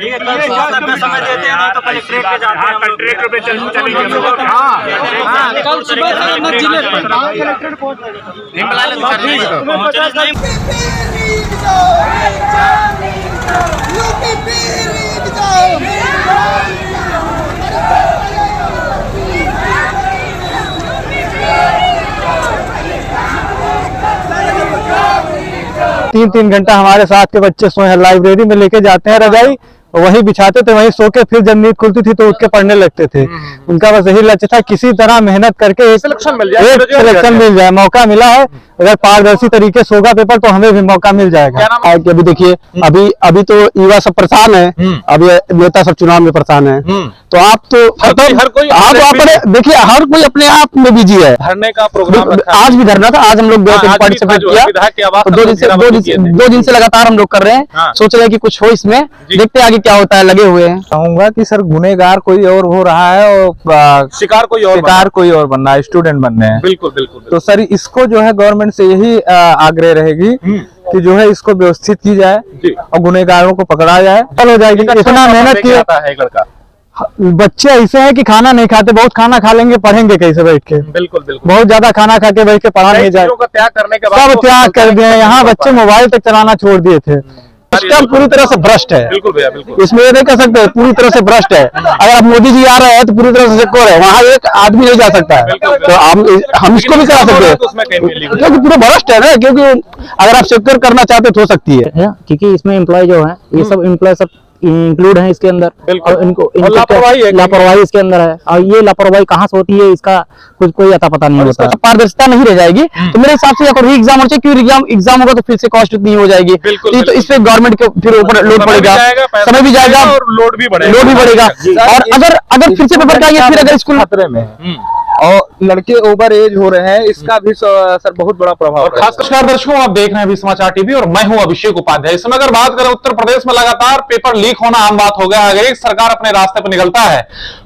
ठीक है, कल सुबह समय देते हैं, नहीं तो कलेक्ट्रेट पे जाते हैं। कलेक्ट्रेट पे चलेंगे हम लोग। कल सुबह जिले कलेक्ट्रेट तीन घंटा हमारे साथ के बच्चे सोए हैं। लाइब्रेरी में लेके जाते हैं रजाई, वहीं बिछाते थे, वहीं सो के फिर जब नींद खुलती थी तो उठ के पढ़ने लगते थे। उनका बस यही लक्ष्य था किसी तरह मेहनत करके एक सिलेक्शन मिल जाए। मौका मिला है, अगर पारदर्शी तरीके से होगा पेपर तो हमें भी मौका मिल जाएगा। अभी देखिए अभी तो युवा सब परेशान है, अभी नेता सब चुनाव में परेशान है, तो आप तो हर कोई देखिए हर कोई अपने आप में बिजी है। धरने का प्रोग्राम आज भी धरना था, आज हम लोग पार्टिसिपेट किया, 2 दिन से लगातार हम लोग कर रहे हैं। सोच रहे हैं कि कुछ हो इसमें, देखते हैं आगे क्या होता है। लगे हुए हैं। कहूंगा कि सर गुनेगार कोई और हो रहा है और शिकार कोई और बन रहा है, स्टूडेंट बनने हैं। बिल्कुल बिल्कुल। तो सर इसको जो है गवर्नमेंट से यही आग्रह रहेगी कि जो है इसको व्यवस्थित की जाए और गुनेगारों को पकड़ा जाए। चल हो जाएगी। इतना मेहनत किया है लड़का। बच्चे ऐसे हैं कि खाना नहीं खाते, बहुत खाना खा लेंगे, पढ़ेंगे कैसे बैठ के? बिल्कुल बिल्कुल। बहुत ज्यादा खाना खा के बैठ के पढ़ा नहीं जाए। त्याग करने के बाद सब त्याग कर दिए। यहाँ बच्चे मोबाइल तक चलाना छोड़ दिए थे। सिस्टम पूरी तरह से भ्रष्ट है। बिल्कुल भैया बिल्कुल। इसमें ये नहीं कह सकते, पूरी तरह से भ्रष्ट है। अगर आप मोदी जी आ रहे हैं तो पूरी तरह से सिक्योर है, वहाँ एक आदमी नहीं जा सकता है। तो हम इसको भी करा सकते हैं क्योंकि पूरा भ्रष्ट है ना। क्योंकि अगर आप सिक्योर करना चाहते तो हो सकती है, क्योंकि इसमें एम्प्लॉय जो है ये सब एम्प्लॉय सब इंक्लूड है इसके अंदर, और इनको लापरवाही इसके अंदर है। और ये लापरवाही कहाँ से होती है इसका कोई अता पता नहीं होता। पारदर्शिता नहीं रह जाएगी तो मेरे हिसाब से या तो री एग्जाम होना चाहिए, क्योंकि एग्जाम होगा तो फिर से कॉस्ट इतनी हो जाएगी, तो इस पे गवर्नमेंट के फिर ऊपर लोड पड़ेगा, समय भी जाएगा और लोड भी बढ़ेगा। और अगर फिर से पेपर का फिर अगर स्कूल खतरे में और लड़के ओवर एज हो रहे हैं, इसका भी सर बहुत बड़ा प्रभाव। और खासकर दर्शकों, आप देख रहे हैं अभी समाचार टीवी और मैं हूं अभिषेक उपाध्याय। इस समय अगर बात करें उत्तर प्रदेश में लगातार पेपर लीक होना आम बात हो गया। अगर एक सरकार अपने रास्ते पर निकलता है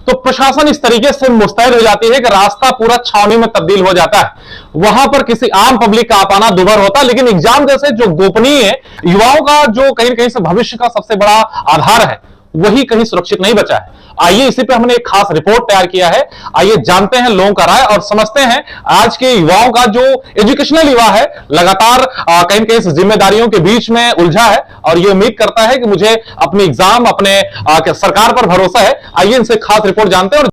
तो प्रशासन इस तरीके से मुस्तैद हो जाती है कि रास्ता पूरा छावनी में तब्दील हो जाता है। वहां पर किसी आम पब्लिक का आना दुभर होता है, लेकिन एग्जाम जैसे जो गोपनीय युवाओं का जो कहीं न कहीं से भविष्य का सबसे बड़ा आधार है, वही कहीं सुरक्षित नहीं बचा है। आइए इसी पे हमने एक खास रिपोर्ट तैयार किया है। आइए जानते हैं लोगों का राय और समझते हैं आज के युवाओं का जो एजुकेशनल युवा है लगातार कहीं न कहीं जिम्मेदारियों के बीच में उलझा है और ये उम्मीद करता है कि मुझे अपने एग्जाम अपने सरकार पर भरोसा है। आइए इनसे खास रिपोर्ट जानते हैं। और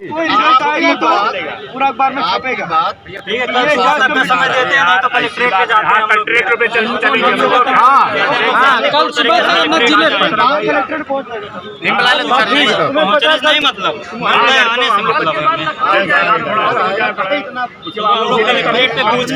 पूरा अखबार में छपेगा। ठीक है, कल सुबह समय देते हैं, नहीं तो कलेक्ट्रेट पे जाते हैं। कलेक्ट्रेट पे चलेंगे हम लोग। कल सुबह जिले कलेक्ट्रेट पहुंचने नहीं मतलब आने से मतलब कलेक्ट्रेट पे पूछ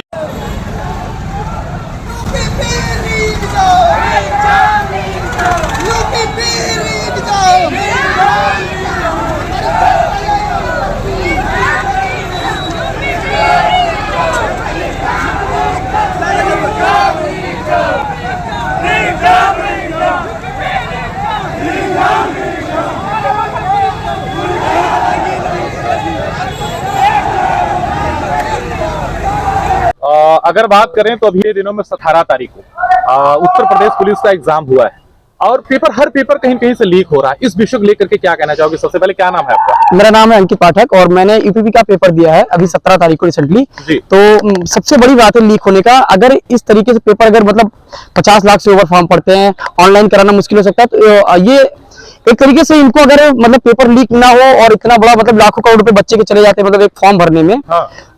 अगर बात करें तो अभी ये दिनों में 18 तारीख को उत्तर प्रदेश पुलिस का एग्जाम हुआ है और हर पेपर कहीं कहीं से लीक हो रहा है। इस विषय को लेकर के क्या कहना चाहोगे? सबसे पहले क्या नाम है आपका? मेरा नाम है अंकित पाठक और मैंने यूपीपी का पेपर दिया है अभी 17 तारीख को रिसेंटली। तो सबसे बड़ी बात है लीक होने का। अगर इस तरीके से पेपर अगर मतलब 50 लाख से ओवर फॉर्म पड़ते हैं, ऑनलाइन कराना मुश्किल हो सकता है, तो ये एक तरीके से इनको अगर मतलब पेपर लीक ना हो और इतना बड़ा मतलब लाखों करोड़ रुपए बच्चे के चले जाते हैं मतलब एक फॉर्म भरने में।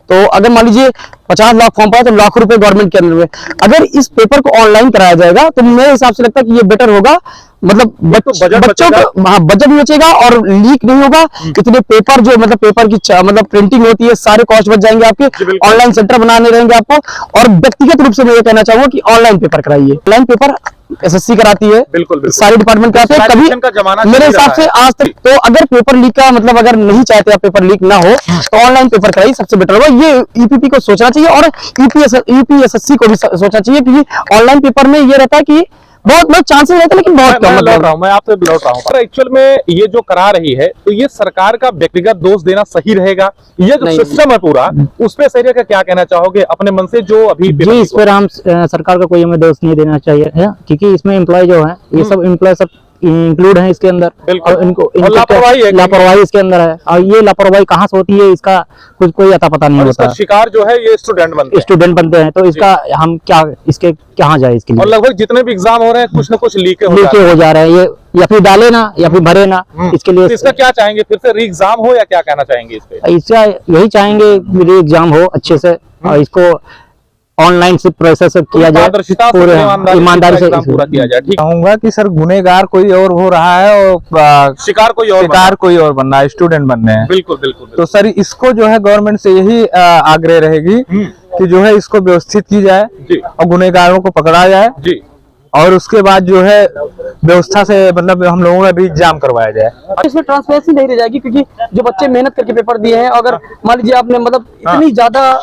तो अगर मान लीजिए 50 लाख फॉर्म पाए तो लाखों रुपए गवर्नमेंट के अंदर में, अगर इस पेपर को ऑनलाइन कराया जाएगा तो मेरे हिसाब से लगता है कि ये बेटर होगा। मतलब बच्चों का बजट भी बचेगा और लीक नहीं होगा। इतने पेपर जो मतलब पेपर की मतलब प्रिंटिंग होती है, सारे कॉस्ट बच जाएंगे आपके। ऑनलाइन सेंटर बनाने रहेंगे आपको। और व्यक्तिगत रूप से मैं ये कहना चाहूंगा कि ऑनलाइन पेपर कराइए। ऑनलाइन पेपर एसएससी कराती है, बिल्कुल सारे डिपार्टमेंट कराते हैं। कभी मेरे हिसाब से आज तक तो अगर पेपर लीक का मतलब अगर नहीं चाहते आप पेपर लीक ना हो तो ऑनलाइन पेपर कराइए, सबसे बेटर होगा। ये यूपीपी को सोचना चाहिए और यूपीएसएससी को भी सोचना चाहिए, क्योंकि ऑनलाइन पेपर में ये रहता है कि बहुत चांसेस रहते हैं लेकिन बहुत कम। मैं आपसे लौट रहा हूँ। एक्चुअल में ये जो करा रही है तो ये सरकार का व्यक्तिगत दोष देना सही रहेगा? ये जो सिस्टम है पूरा उस पे सही का क्या कहना चाहोगे अपने मन से? जो अभी जी इस पर हम सरकार का कोई हमें दोष नहीं देना चाहिए, क्योंकि इसमें एम्प्लॉय जो है ये सब एम्प्लॉय सब इंक्लूड है इसके अंदर। बिल्कुल। और इनको और लापरवाही है, लापरवाही इसके अंदर है, और ये लापरवाही कहाँ से होती है इसका कुछ कोई अता पता नहीं और इसका होता। शिकार जो है ये स्टूडेंट बनते हैं। स्टूडेंट बनते हैं, तो इसका हम क्या, इसके कहाँ जाए इसके और लिए। लगभग जितने भी एग्जाम हो रहे हैं कुछ ना कुछ लीक हो लीके हो जा रहे हैं ये, या फिर डाले ना या फिर भरे ना, इसके लिए तो इसका क्या चाहेंगे, फिर से री एग्जाम हो या क्या कहना चाहेंगे इस पे? इसका यही चाहेंगे मेरे एग्जाम हो अच्छे से, और इसको ऑनलाइन से प्रोसेस किया जाए, पारदर्शिता से, पूरे ईमानदारी से एग्जाम पूरा किया जाए। ठीक, कहूंगा कि सर गुनेगार कोई और हो रहा है और शिकार कोई और शिकार कोई और बन रहा है, स्टूडेंट बन रहे हैं। बिल्कुल बिल्कुल तो सर इसको जो है गवर्नमेंट से यही आग्रह रहेगी कि जो है इसको व्यवस्थित की जाए जी और गुनेगारों को पकड़ा जाए, जी। और उसके बाद जो है व्यवस्था से मतलब हम लोगों का भी एग्जाम करवाया जाए। इसमें ट्रांसपेरेंसी नहीं रह जाएगी, क्योंकि जो बच्चे मेहनत करके पेपर दिए हैं, अगर मान लीजिए आपने मतलब इतनी ज्यादा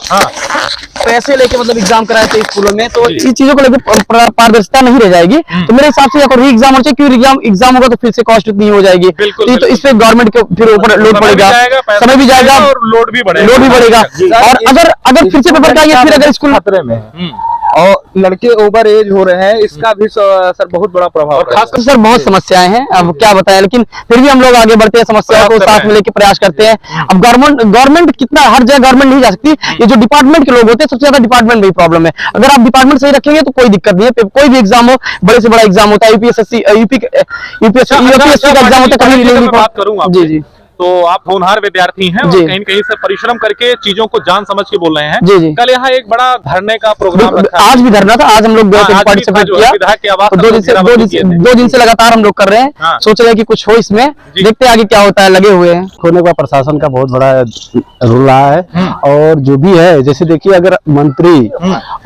पैसे लेके मतलब एग्जाम कराए थे स्कूलों में, तो इस चीजों को लेकर पारदर्शिता नहीं रह जाएगी। तो मेरे हिसाब से या री एग्जाम होना चाहिए, क्योंकि एग्जाम होगा तो फिर से कॉस्ट उतनी हो जाएगी, तो इस पे गवर्नमेंट के फिर ऊपर लोड पड़ेगा, समय भी जाएगा और लोड भी बढ़ेगा। और अगर फिर से पेपर कराएंगे, फिर अगर स्कूल खतरे में है और लड़के ओवर एज हो रहे हैं, इसका भी सर बहुत बड़ा प्रभाव और खास तो सर बहुत समस्याएं हैं, अब क्या बताएं, लेकिन फिर भी हम लोग आगे बढ़ते हैं, समस्याओं को साथ में लेके प्रयास करते हैं। अब गवर्नमेंट कितना, हर जगह गवर्नमेंट नहीं जा सकती, ये जो डिपार्टमेंट के लोग होते हैं सबसे ज्यादा डिपार्टमेंट में ही प्रॉब्लम है। अगर आप डिपार्टमेंट सही रखेंगे तो कोई दिक्कत नहीं है, कोई भी एग्जाम हो, बड़े से बड़ा एग्जाम होता है, यूपीएससी का एग्जाम होता है, बात करूंगा जी जी तो आप होनहार विद्यार्थी हैं और जी। कहीं न कहीं से परिश्रम करके चीजों को जान समझ के बोल रहे हैं। जी जी। कल यहाँ एक बड़ा धरने का प्रोग्राम रखा है। आज भी धरना था, आज हम लोग गए थे, हाँ, आज भी था पार्टिसिपेट जो है विधायक के आवास किया, पर तो दो दिन से लगातार हम लोग कर रहे हैं, हाँ। सोच रहे हैं कि कुछ हो इसमें, देखते हैं आगे क्या होता है, लगे हुए हैं। होने का प्रशासन का बहुत बड़ा रोल रहा है, और जो भी है जैसे देखिए अगर मंत्री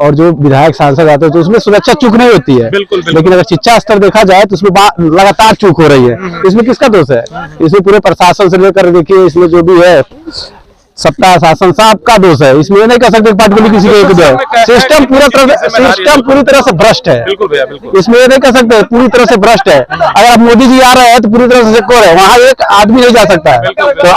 और जो विधायक सांसद आते हैं तो उसमें सुरक्षा चूक नहीं होती है, बिल्कुल, बिल्कुल। लेकिन अगर शिक्षा स्तर देखा जाए तो उसमें लगातार चूक हो रही है। इसमें किसका दोष है? इसमें पूरे प्रशासन से लेकर देखिए इसमें जो भी है सत्ता शासन सबका दोष है। इसमें ये नहीं कह सकते पार्टिकुलर किसी के दो है। सिस्टम पूरी तरह से भ्रष्ट है। बिल्कुल भैया बिल्कुल। इसमें ये नहीं कह सकते पूरी तरह से भ्रष्ट है। अगर आप मोदी जी आ रहे हैं तो पूरी तरह से सिक्योर है, वहाँ एक आदमी नहीं जा सकता है, तो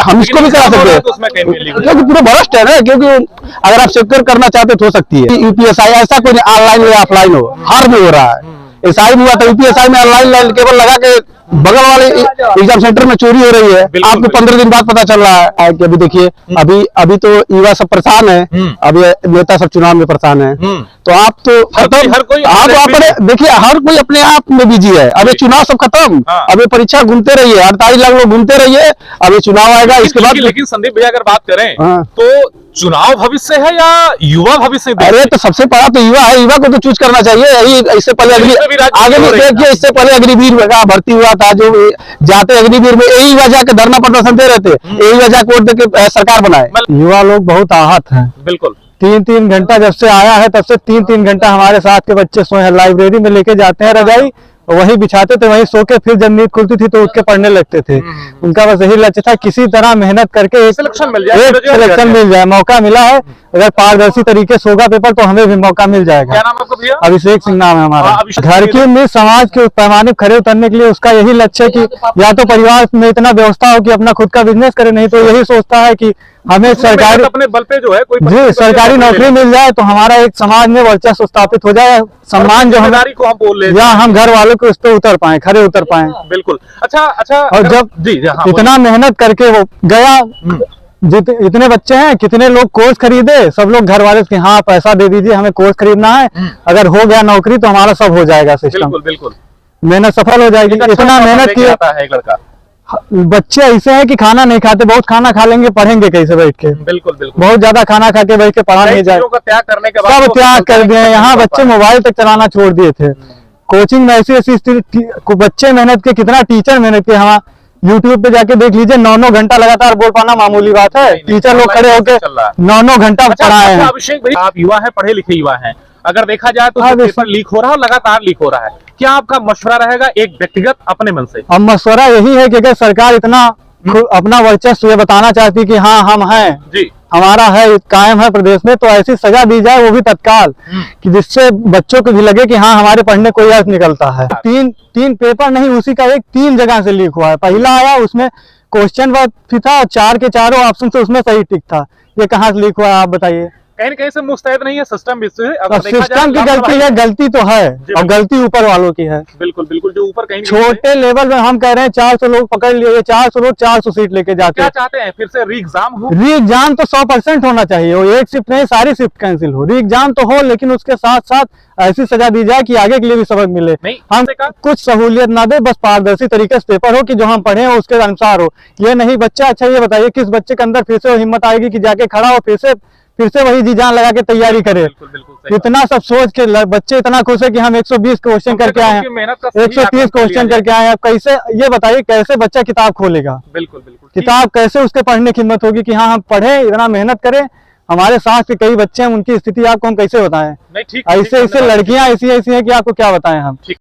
हम इसको भी करा सकते हैं क्योंकि पूरा भ्रष्ट है ना। क्योंकि अगर आप सिक्योर करना चाहते तो हो सकती है। यूपीएसआई ऐसा कोई ऑनलाइन या ऑफलाइन हो, हर में हो रहा है। एसआई हुआ तो यूपीएसआई में ऑनलाइन केवल लगा के बगल वाले एग्जाम सेंटर में चोरी हो रही है, आपको 15 दिन बाद पता चल रहा है कि अभी देखिए अभी तो युवा सब परेशान है, अभी नेता सब चुनाव में परेशान है, तो आप तो हर कोई आप अपने देखिए हर कोई अपने आप में बिजी है। अभी चुनाव सब खत्म, अभी परीक्षा घूमते रहिए, 48 लाख लोग घूमते रहिए, अभी चुनाव आएगा इसके बाद। लेकिन संदीप भैया अगर बात करें तो चुनाव भविष्य है या युवा भविष्य? अरे तो सबसे बड़ा तो युवा है, युवा को तो चूज करना चाहिए। यही इससे पहले आगे भी देखिए, इससे पहले अग्निवीर का भर्ती हुआ था, जो जाते अग्निवीर में यही वजह के धरना प्रदर्शन दे रहे थे, यही वजह को वोट देके सरकार बनाए। युवा लोग बहुत आहत हैं। बिल्कुल 3-3 घंटा जब से आया है तब से 3-3 घंटा हमारे साथ के बच्चे सोए हैं। लाइब्रेरी में लेके जाते हैं रजाई, वही बिछाते थे, वही सो के फिर जब नींद खुलती थी तो उठ के पढ़ने लगते थे। उनका बस यही लक्ष्य था किसी तरह मेहनत करके एक सिलेक्शन मिल जाए। मौका मिला है, अगर पारदर्शी तरीके से होगा पेपर तो हमें भी मौका मिल जाएगा। क्या नाम है आपका भैया? अभिषेक सिंह नाम है हमारा। घर के में समाज के पैमाने खड़े उतरने के लिए उसका यही लक्ष्य है कि या तो परिवार में इतना व्यवस्था हो कि अपना खुद का बिजनेस करे, नहीं तो यही सोचता है कि हमें सरकारी अपने बल पे जो है कोई जी सरकारी नौकरी मिल जाए तो हमारा एक समाज में वर्चस्व स्थापित हो जाए, सम्मान जो हमारी को हम बोल ले, या हम घर वालों को उस पर उतर पाए, खड़े उतर पाए। बिल्कुल। अच्छा और जब इतना मेहनत करके वो गया, इतने बच्चे हैं, कितने लोग कोर्स खरीदे, सब लोग घर वाले हाँ पैसा दे दीजिए हमें कोर्स खरीदना है, अगर हो गया नौकरी तो हमारा सब हो जाएगा सिस्टम। बिल्कुल मेहनत सफल हो जाएगी। इतना मेहनत किया है एक लड़का। बच्चे ऐसे हैं कि खाना नहीं खाते, बहुत खाना खा लेंगे, पढ़ेंगे कैसे बैठ के? बिल्कुल बहुत ज्यादा खाना खा के बैठ के पढ़ा नहीं जाए, त्याग करने के बाद सब त्याग कर दिए। यहाँ बच्चे मोबाइल तक चलाना छोड़ दिए थे। कोचिंग में ऐसी बच्चे मेहनत के, कितना टीचर मेहनत के। हाँ यूट्यूब पे जाके देख लीजिए, 9-9 घंटा लगातार बोल पाना मामूली बात है। टीचर लोग खड़े होके 9-9 घंटा पढ़ाए हैं। अभिषेक भाई आप युवा है, पढ़े लिखे युवा हैं, अगर देखा जाए तो पेपर लीक हो रहा है, लगातार लीक हो रहा है, क्या आपका मशवरा रहेगा एक व्यक्तिगत अपने मन से? अब मशवरा यही है कि अगर सरकार इतना अपना वर्चस्व ये बताना चाहती कि हाँ हम हैं जी, हमारा है कायम है प्रदेश में, तो ऐसी सजा दी जाए वो भी तत्काल, कि जिससे बच्चों को भी लगे कि हाँ हमारे पढ़ने कोई अर्थ निकलता है। तीन पेपर नहीं, उसी का एक 3 जगह से लीक हुआ है। पहला आया उसमें क्वेश्चन भी था, 4 के चारों ऑप्शन से उसमें सही टिक था। ये कहाँ से लीक हुआ है आप बताइए? कहीं न कहीं से मुस्तैद नहीं है सिस्टम भी से, अगर अब देखा जाए सिस्टम की लापरवाही- गलती है, गलती तो है जी, और गलती ऊपर वालों की है। बिल्कुल बिल्कुल, जो ऊपर कहीं न कहीं से- छोटे लेवल में हम कह रहे हैं 400 लोग पकड़ लिए, 400 लोग 400 सीट लेके जाते क्या हैं। चाहते हैं फिर से री एग्जाम हो? री एग्जाम तो 100% होना चाहिए, वो एक शिफ्ट नहीं सारी शिफ्ट कैंसिल हो, री एग्जाम तो हो, लेकिन उसके साथ साथ ऐसी सजा दी जाए कि आगे के लिए भी सबक मिले। नहीं, हम से का- कुछ सहूलियत ना दे, बस पारदर्शी तरीके से पेपर हो कि जो हम पढ़े हो उसके अनुसार हो। ये नहीं बच्चा, अच्छा ये बताइए किस बच्चे के अंदर फिर से वो हिम्मत आएगी कि जाके खड़ा हो, फिर से वही जी जान लगा के तैयारी करे। बिल्कुल बिल्कुल सही बात। इतना सब सोच के बच्चे इतना खुश है कि हम 120 क्वेश्चन कम से करके कम आए उनकी हैं, मेहनत का सही 130 आकलन कर लिया क्वेश्चन जाए। करके आए हैं। कैसे ये बताइए कैसे बच्चा किताब खोलेगा, बिल्कुल बिल्कुल ठीक। किताब कैसे उसके पढ़ने की हिम्मत होगी कि हाँ हम पढ़े, इतना मेहनत करें। हमारे साथ के कई बच्चे हैं, उनकी स्थिति आपको हम कैसे बताएं। नहीं ठीक, ऐसे ऐसे धन्यवाद। लड़कियां ऐसी ऐसी हैं कि आपको क्या बताएं हम।